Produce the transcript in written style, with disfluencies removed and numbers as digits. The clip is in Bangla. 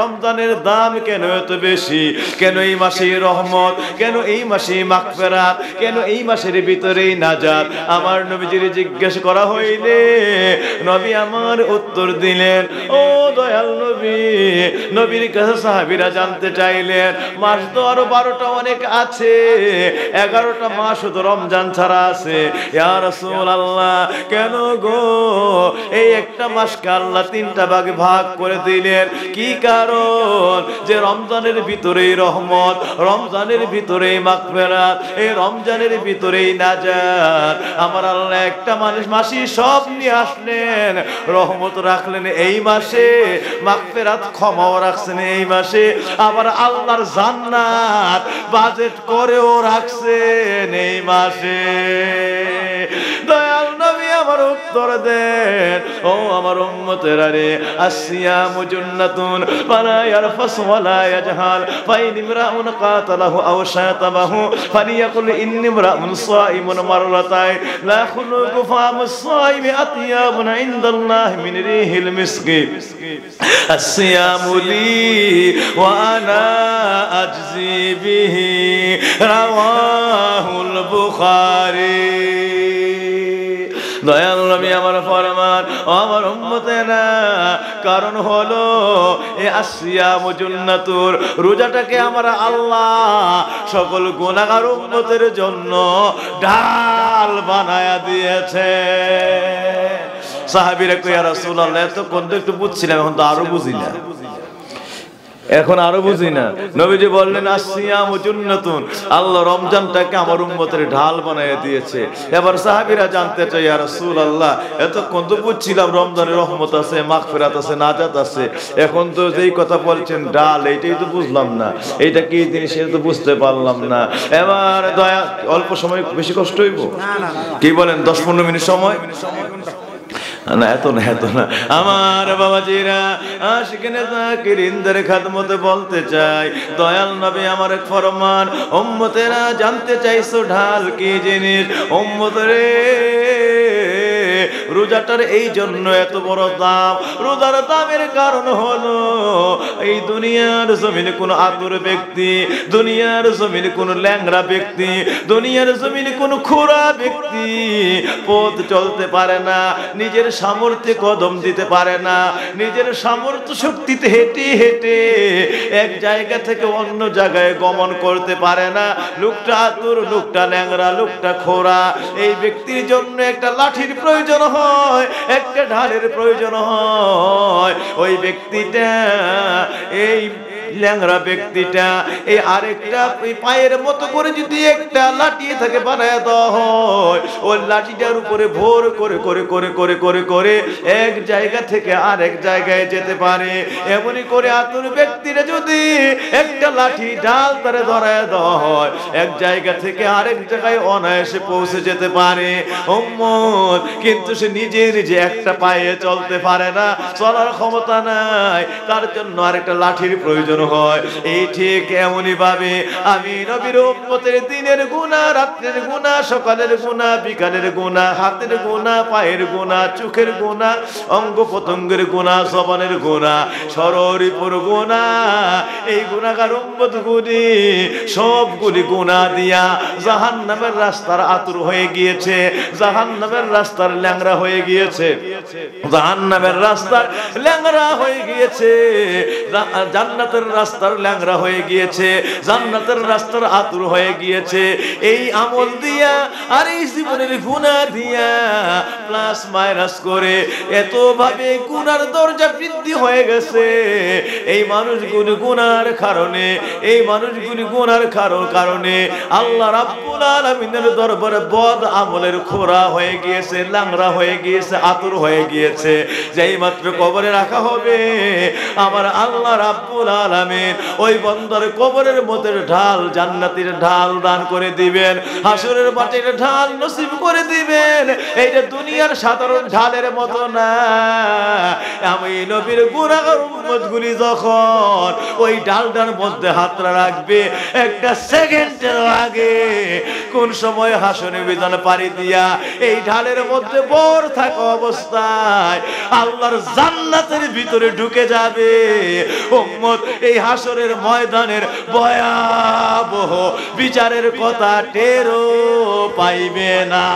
রমজানের দাম কেন এত বেশি? কেন এই মাসে রহমত? কেন এই মাসে মাগফিরাত? কেন এই মাসের ভিতরেই নাজাত? আমার নবীজির জিজ্ঞেস করা হইলে নবী আমার উত্তর দিলেন, ও দয়াল নবী। নবীর কাছে সাহাবীরা জানতে চাইলেন, মাস তো আরো 12টা অনেক আছে, 11টা মাস শুধু রমজান ছাড়া আছে, ইয়া রাসূলুল্লাহ কেন গো এই একটা মাসকে আল্লাহ 3টা ভাগে ভাগ করে দিলেন? কি কারণ? যে রমজানের ভিতরেই রহমত, রমজানের ভিতরেই মাগফিরাত, এই রমজানের ভিতরেই নাজাত। আমার আল্লাহ একটা মাসি সব নিয়ে আসলেন, রহমত রাখলেন এই মাসে, মাগফিরাত ক্ষমাও রাখছেন এই মাসে, আবার আল্লাহর জান্নাত বাজেট করেও রাখছেন এই মাসে। দয়াল নবী আমার উত্তর দেন, ও আমার উম্মতেরা রে, আসিয়ামু জান্নাতুন ফালা ইয়ারফাস ওয়ালা ইয়াজহাল ফাইন ইমরাউন কাতালাহু আও শাতাবাহু ফালিয়াকুল ইন্নী ইমরাউন সাইমুন মাররাতাই লা খুলুকু ফামুস সাইমি আতিয়াবুন ইনদাল্লাহি মিন রিহিল মিসকি আসিয়ামু লি ওয়া আনা আজজি বিহি রাওয়াহুল বুখারী। দয়াল নবী আমার ফরমান, আমার উম্মতেরা, কারণ হলো এই আসিয়ামু জান্নাতুর রোজাটাকে আমরা আল্লাহ সকল গুনাহগার উম্মতের জন্য ঢাল বানায়া দিয়েছে। সাহাবীরা কই, ইয়া রাসূলুল্লাহ এতক্ষণ তো একটু বুঝছিলাম, এখন তো আরো বুঝি না, এখন আরো বুঝি না। নবীজি বললেন আসিয়ামু জান্নাতুন, আল্লাহ রমজানটাকে আমার উম্মতের ঢাল বানায় দিয়েছে। এবার সাহাবীরা জানতে চায়, ইয়া রাসূলুল্লাহ এতক্ষণ তো বুঝছিলাম রমজানের রহমত আছে, মাগফিরাত আছে, নাজাত আছে, এখন তো যেই কথা বলছেন ঢাল, এইটাই তো বুঝলাম না, এইটা কি জিনিস সেটা তো বুঝতে পারলাম না। এবার দয়া অল্প সময় বেশি কষ্ট হইব, কি বলেন 10-15 মিনিট সময়? না এত না আমার বাবাজিরা, আশিকিনে যাকিরিনদের খাদমতে বলতে চাই, দয়াল নবী আমার এক ফরমান, উম্মতেরা জানতে চাইছো ঢাল কি জিনিস? উম্মতরে রোজাটার এই জন্য এত বড় দাম। রোজার দামের কারণ হলো এই দুনিয়ার জমিনে কোন আতুর ব্যক্তি, দুনিয়ার জমিনে কোন ল্যাংড়া ব্যক্তি, দুনিয়ার জমিনে কোন খোঁড়া ব্যক্তি পথ চলতে পারে না, নিজের সামর্থ্যে কদম দিতে পারে না, নিজের সামর্থ্য শক্তিতে হেঁটে হেঁটে এক জায়গা থেকে অন্য জায়গায় গমন করতে পারে না। লোকটা আতুর, লোকটা ল্যাংড়া, লোকটা খোঁড়া, এই ব্যক্তির জন্য একটা লাঠির প্রয়োজন হয়, একটা ঢালের প্রয়োজন হয়। ওই ব্যক্তিটা, এই ল্যাংড়া ব্যক্তিটা, এই আরেকটা পায়ের মতো করে যদি একটা লাঠি থেকে বানায় দেওয়া হয়, ওই লাঠিটার উপরে ভোর করে করে করে করে করে করে এক জায়গা থেকে আরেক জায়গায় যেতে পারে। এমনি করে আতুর ব্যক্তিরা যদি একটা লাঠি ডাল তারে ধরায় দেওয়া হয়, এক জায়গা থেকে আরেক জায়গায় অনায়াসে পৌঁছে যেতে পারে উম্মত। কিন্তু সে নিজে নিজে একটা পায়ে চলতে পারে না, চলার ক্ষমতা নাই, তার জন্য আরেকটা লাঠির প্রয়োজন হয়। এই ঠিক এমনই ভাবে আমি নবীর উম্মতের দিনের গুনাহ, রাতের গুনাহ, সকালের গুনাহ, বিকালের গুনাহ, হাতের গুনাহ, পায়ের গুনাহ, চোখের গুনাহ, অঙ্গ প্রত্যঙ্গের গুনাহ, জবানের গুনাহ, শরীরের গুনাহ, এই গুনাহগার উম্মতগুলি সবগুলি গুনাহ দিয়া জাহান্নামের রাস্তার আতুর হয়ে গিয়েছে, জাহান্নামের রাস্তার ল্যাংড়া হয়ে গিয়েছে, জাহান্নামের রাস্তার ল্যাংড়া হয়ে গিয়েছে, জান্নাতের রাস্তার ল্যাংড়া হয়ে গিয়েছে, জান্নাতের রাস্তার আতুর হয়ে গিয়েছে। এই আমল দিয়া আর এই জীবনের গুনাহ দিয়া প্লাস মাইনাস করে এত ভাবে গুনার দরজা বৃদ্ধি হয়ে গেছে। এই মানুষগুলি গুনার কারণে, এই মানুষগুলি গুনার কারণে আল্লাহ রাব্বুল আলামিনের দরবারে বদ আমলের খোরা হয়ে গিয়েছে, ল্যাংড়া হয়ে গিয়েছে, আতুর হয়ে গিয়েছে। যেই মাত্র কবরে রাখা হবে, আমার আল্লাহ রাব্বুল আলামিন আলামিন ওই বান্দার কবরের মধ্যে ঢাল জান্নাতের ঢাল দান করে দিবেন, হাসরের মাটির ঢাল নসিব করে দিবেন। এইটা দুনিয়ার সাধারণ ঢালের মতো না। আমি নবীর গুনাহগার উম্মতগুলি যখন ওই ঢালটার মধ্যে হাতটা রাখবে, একটা সেকেন্ডের আগে কোন সময় হাসনে বিধান পাড়ি দিয়া এই ঢালের মধ্যে বর থাকা অবস্থায় আল্লাহর জান্নাতের ভিতরে ঢুকে যাবে। উম্মত এই হাসরের ময়দানের ভয়াবহ বিচারের কথা টেরও পাইবে না।